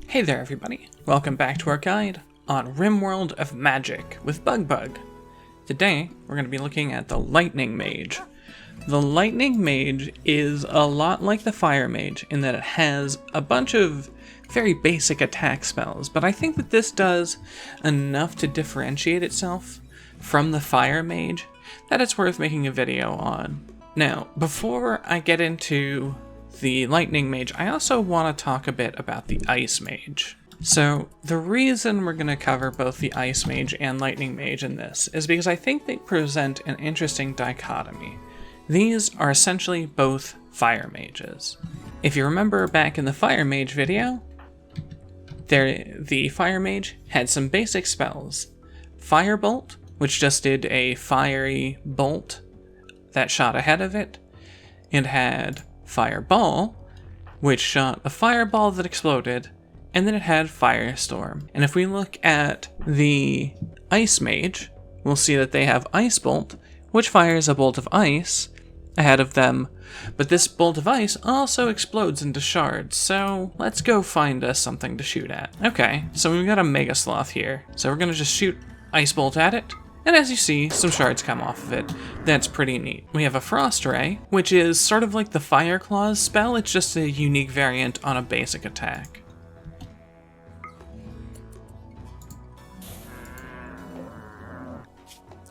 Hey there everybody, welcome back to our guide on Rimworld of Magic with Bug. Today we're going to be looking at the Lightning Mage. The Lightning Mage is a lot like the Fire Mage in that it has a bunch of very basic attack spells, but I think that this does enough to differentiate itself from the Fire Mage that it's worth making a video on. Now, before I get into the Lightning Mage, I also want to talk a bit about the Ice Mage. So the reason we're going to cover both the Ice Mage and Lightning Mage in this is because I think they present an interesting dichotomy. These are essentially both Fire Mages. If you remember back in the Fire Mage video, the Fire Mage had some basic spells. Firebolt, which just did a fiery bolt that shot ahead of it, and had Fireball, which shot a fireball that exploded, and then it had Firestorm. And if we look at the Ice Mage, we'll see that they have Ice Bolt, which fires a bolt of ice ahead of them, but this bolt of ice also explodes into shards, so let's go find us something to shoot at. Okay, so we've got a Mega Sloth here, so we're gonna just shoot Ice Bolt at it, and as you see, some shards come off of it. That's pretty neat. We have a Frost Ray, which is sort of like the Fire Claws spell, it's just a unique variant on a basic attack.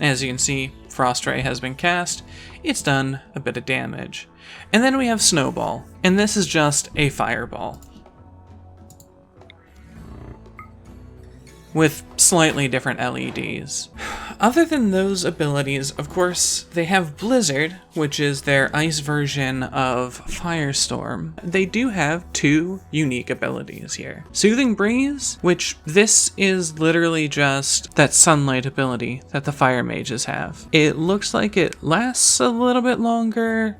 As you can see, Frost Ray has been cast. It's done a bit of damage. And then we have Snowball, and this is just a fireball with slightly different LEDs. Other than those abilities, of course, they have Blizzard, which is their ice version of Firestorm. They do have two unique abilities here. Soothing Breeze, which this is literally just that sunlight ability that the Fire Mages have. It looks like it lasts a little bit longer,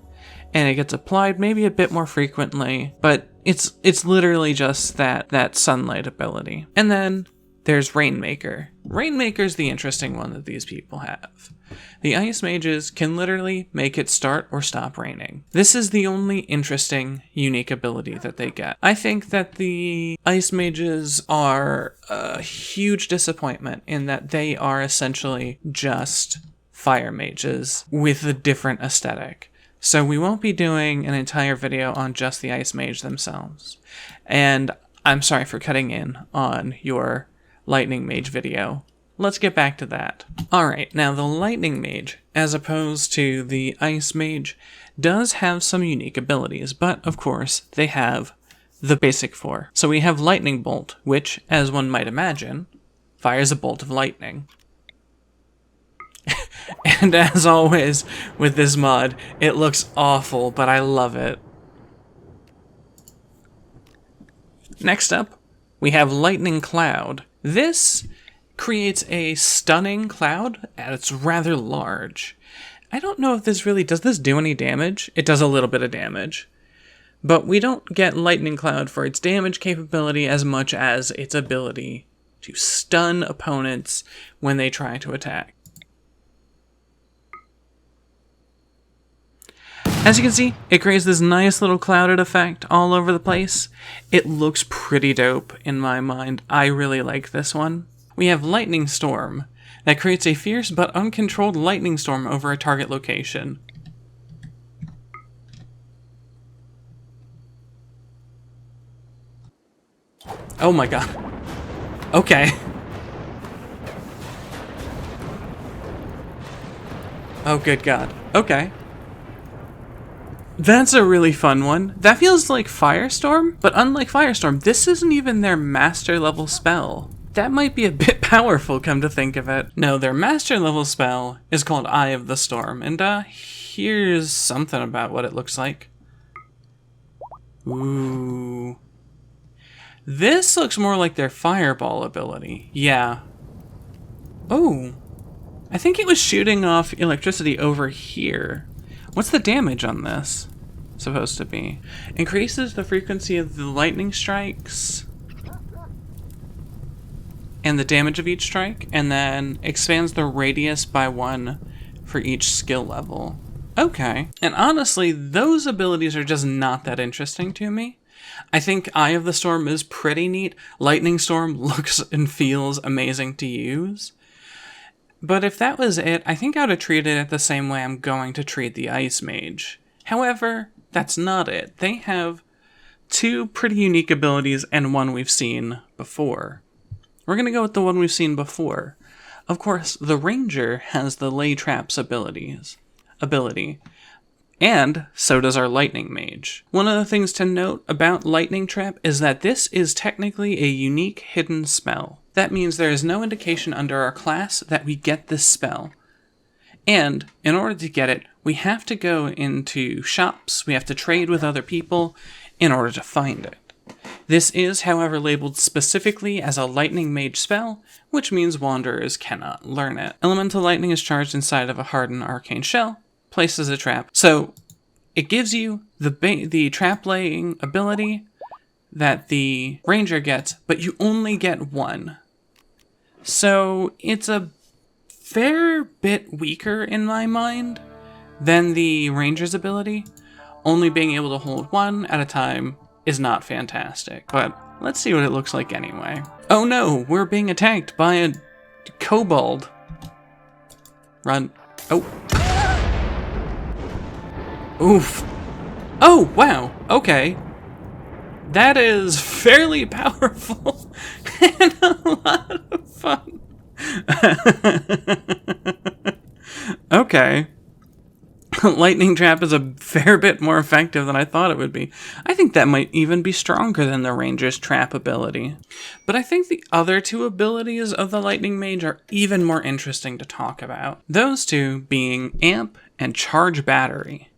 and it gets applied maybe a bit more frequently, but it's literally just that sunlight ability. And then there's Rainmaker. Rainmaker's the interesting one that these people have. The Ice Mages can literally make it start or stop raining. This is the only interesting, unique ability that they get. I think that the Ice Mages are a huge disappointment in that they are essentially just Fire Mages with a different aesthetic. So we won't be doing an entire video on just the Ice Mage themselves. And I'm sorry for cutting in on your Lightning Mage video. Let's get back to that. Alright, now the Lightning Mage, as opposed to the Ice Mage, does have some unique abilities, but of course they have the basic four. So we have Lightning Bolt, which, as one might imagine, fires a bolt of lightning. And as always with this mod, it looks awful, but I love it. Next up, we have Lightning Cloud. This creates a stunning cloud, and it's rather large. I don't know if does this do any damage? It does a little bit of damage. But we don't get Lightning Cloud for its damage capability as much as its ability to stun opponents when they try to attack. As you can see, it creates this nice little clouded effect all over the place. It looks pretty dope in my mind. I really like this one. We have Lightning Storm, that creates a fierce but uncontrolled lightning storm over a target location. Oh my god. Okay. Oh good god. Okay. That's a really fun one. That feels like Firestorm, but unlike Firestorm, this isn't even their master level spell. That might be a bit powerful, come to think of it. No, their master level spell is called Eye of the Storm, and here's something about what it looks like. Ooh. This looks more like their Fireball ability. Yeah. Oh. I think it was shooting off electricity over here. What's the damage on this supposed to be? Increases the frequency of the lightning strikes and the damage of each strike, and then expands the radius by 1 for each skill level. Okay. And honestly, those abilities are just not that interesting to me. I think Eye of the Storm is pretty neat. Lightning Storm looks and feels amazing to use. But if that was it, I think I would have treated it the same way I'm going to treat the Ice Mage. However, that's not it. They have two pretty unique abilities and one we've seen before. We're going to go with the one we've seen before. Of course, the Ranger has the Lay Traps ability, and so does our Lightning Mage. One of the things to note about Lightning Trap is that this is technically a unique hidden spell. That means there is no indication under our class that we get this spell. And in order to get it, we have to go into shops, we have to trade with other people in order to find it. This is, however, labeled specifically as a Lightning Mage spell, which means Wanderers cannot learn it. Elemental Lightning is charged inside of a hardened arcane shell, placed as a trap. So it gives you the trap laying ability that the Ranger gets, but you only get one. So it's a fair bit weaker in my mind than the Ranger's ability. Only being able to hold one at a time is not fantastic, but let's see what it looks like anyway. Oh no, we're being attacked by a kobold. Run. Oh. Oof. Oh, wow. Okay. That is fairly powerful and a lot of fun. Okay. Lightning Trap is a fair bit more effective than I thought it would be. I think that might even be stronger than the Ranger's Trap ability. But I think the other two abilities of the Lightning Mage are even more interesting to talk about. Those two being Amp and Charge Battery.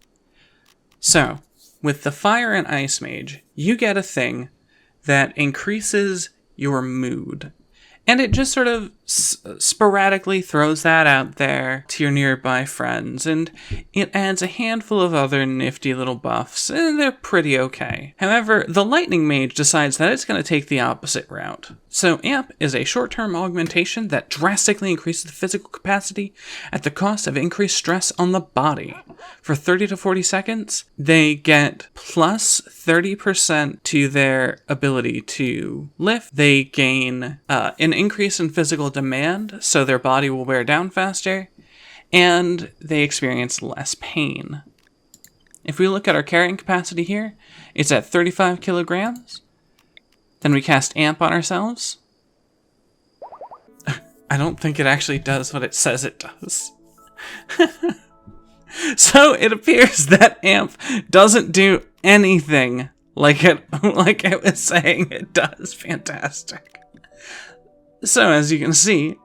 So, with the Fire and Ice Mage, you get a thing that increases your mood. And it just sort of sporadically throws that out there to your nearby friends, and it adds a handful of other nifty little buffs, and they're pretty okay. However, the Lightning Mage decides that it's going to take the opposite route. So Amp is a short-term augmentation that drastically increases the physical capacity at the cost of increased stress on the body. For 30 to 40 seconds, they get plus 30% to their ability to lift. They gain an increase in physical demand, so their body will wear down faster, and they experience less pain. If we look at our carrying capacity here, it's at 35 kilograms. Then we cast Amp on ourselves. I don't think it actually does what it says it does. So it appears that Amp doesn't do anything like it was saying it does. Fantastic. So as you can see,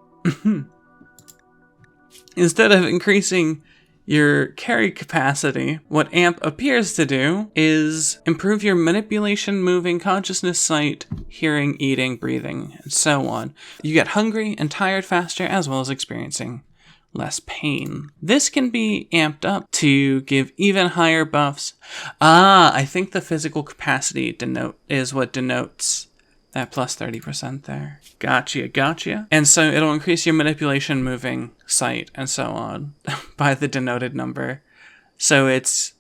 instead of increasing your carry capacity, what Amp appears to do is improve your manipulation, moving, consciousness, sight, hearing, eating, breathing, and so on. You get hungry and tired faster, as well as experiencing less pain. This can be amped up to give even higher buffs. I think the physical capacity is what denotes that plus 30% there. Gotcha. And so it'll increase your manipulation, moving, sight, and so on by the denoted number. So it's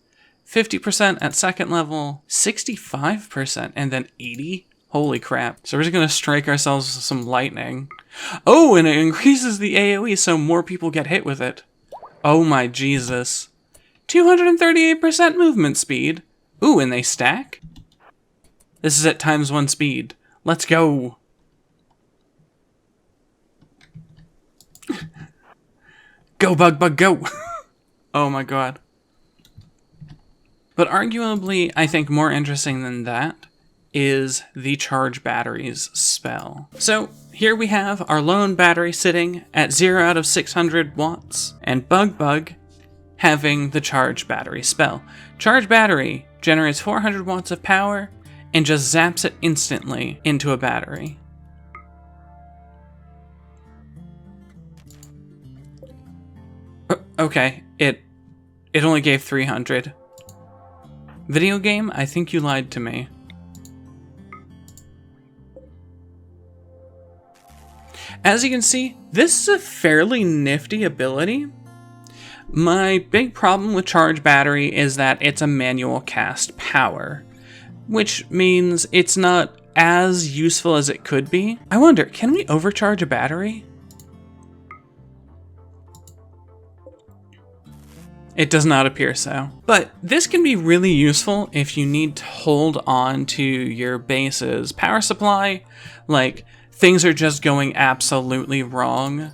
50% at second level, 65%, and then 80%. Holy crap. So we're just going to strike ourselves with some lightning. Oh, and it increases the AoE so more people get hit with it. Oh my Jesus. 238% movement speed. Ooh, and they stack? This is at ×1 speed. Let's go. Go, Bug, go. Oh my god. But arguably, I think more interesting than that is the Charge Batteries spell. So here we have our lone battery sitting at 0 out of 600 watts, and Bug having the Charge Battery spell. Charge Battery generates 400 watts of power and just zaps it instantly into a battery. Okay, it only gave 300. Video game, I think you lied to me. As you can see, this is a fairly nifty ability. My big problem with Charge Battery is that it's a manual cast power. which means it's not as useful as it could be. I wonder, can we overcharge a battery? It does not appear so. But this can be really useful if you need to hold on to your base's power supply, like things are just going absolutely wrong,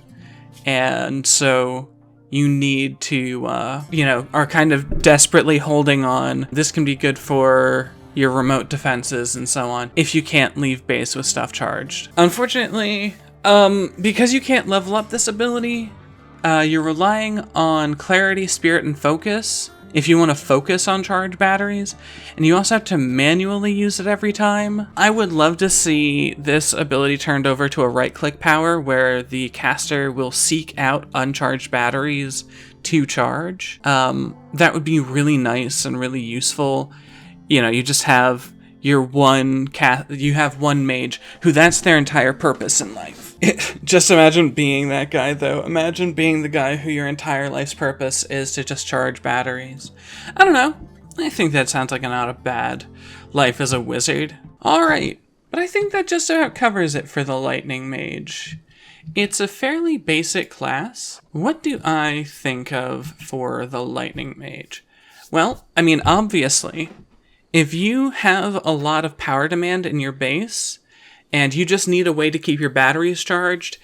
and so you need to, are kind of desperately holding on. This can be good for your remote defenses and so on, if you can't leave base with stuff charged. Unfortunately, because you can't level up this ability, you're relying on clarity, spirit, and focus if you want to focus on charged batteries, and you also have to manually use it every time. I would love to see this ability turned over to a right-click power where the caster will seek out uncharged batteries to charge. That would be really nice and really useful. You know, you just have your one mage who that's their entire purpose in life. Just imagine being that guy, though. Imagine being the guy who your entire life's purpose is to just charge batteries. I don't know. I think that sounds like not a bad life as a wizard. Alright, but I think that just about covers it for the Lightning Mage. It's a fairly basic class. What do I think of for the Lightning Mage? Well, I mean, obviously, if you have a lot of power demand in your base, and you just need a way to keep your batteries charged,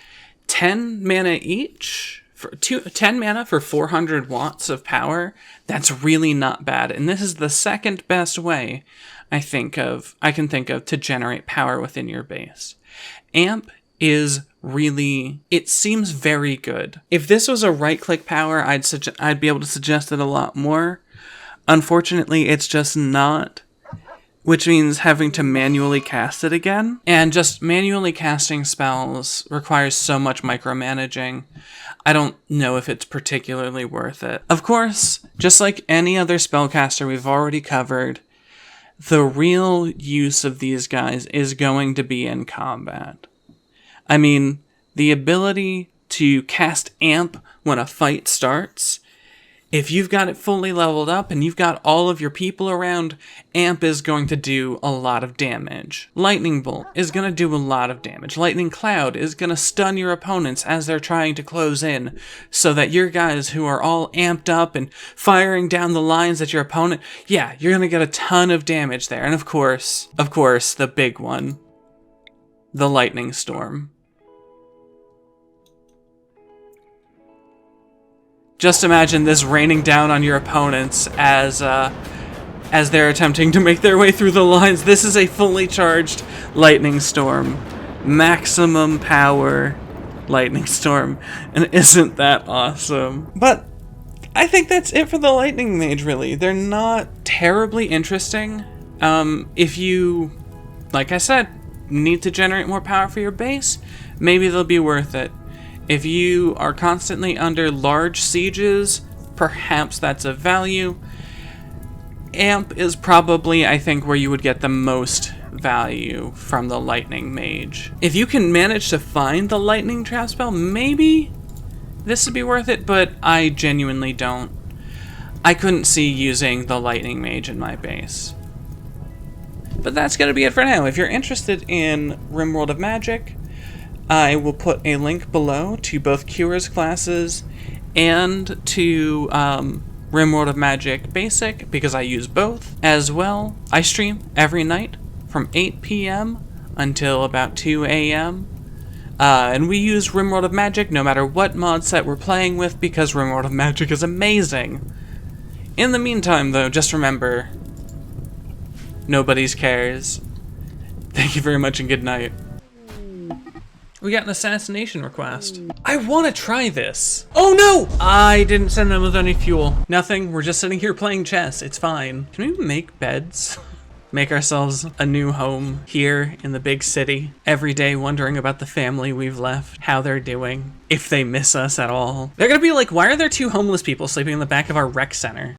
10 mana each, 10 mana for 400 watts of power, that's really not bad. And this is the second best way I can think of to generate power within your base. Amp is really, it seems very good. If this was a right-click power, I'd be able to suggest it a lot more. Unfortunately, it's just not, which means having to manually cast it again. And just manually casting spells requires so much micromanaging. I don't know if it's particularly worth it. Of course, just like any other spellcaster we've already covered, the real use of these guys is going to be in combat. I mean, the ability to cast Amp when a fight starts, if you've got it fully leveled up and you've got all of your people around, Amp is going to do a lot of damage. Lightning Bolt is going to do a lot of damage. Lightning Cloud is going to stun your opponents as they're trying to close in, so that your guys who are all amped up and firing down the lines at your opponent, yeah, you're going to get a ton of damage there. And of course, the big one, the Lightning Storm. Just imagine this raining down on your opponents as they're attempting to make their way through the lines. This is a fully charged Lightning Storm. Maximum power Lightning Storm. And isn't that awesome? But I think that's it for the Lightning Mage, really. They're not terribly interesting. If you, like I said, need to generate more power for your base, maybe they'll be worth it. If you are constantly under large sieges, perhaps that's of value. Amp is probably, I think, where you would get the most value from the Lightning Mage. If you can manage to find the Lightning Trap spell, maybe this would be worth it, but I genuinely don't. I couldn't see using the Lightning Mage in my base. But that's going to be it for now. If you're interested in Rimworld of Magic, I will put a link below to both Cures classes and to Rimworld of Magic Basic, because I use both as well. I stream every night from 8 p.m. until about 2 a.m. And we use Rimworld of Magic no matter what mod set we're playing with, because Rimworld of Magic is amazing. In the meantime, though, just remember, nobody's cares. Thank you very much and good night. We got an assassination request. I want to try this. Oh no! I didn't send them with any fuel. Nothing, we're just sitting here playing chess. It's fine. Can we make beds? Make ourselves a new home here in the big city. Every day wondering about the family we've left, how they're doing, if they miss us at all. They're gonna be like, why are there two homeless people sleeping in the back of our rec center?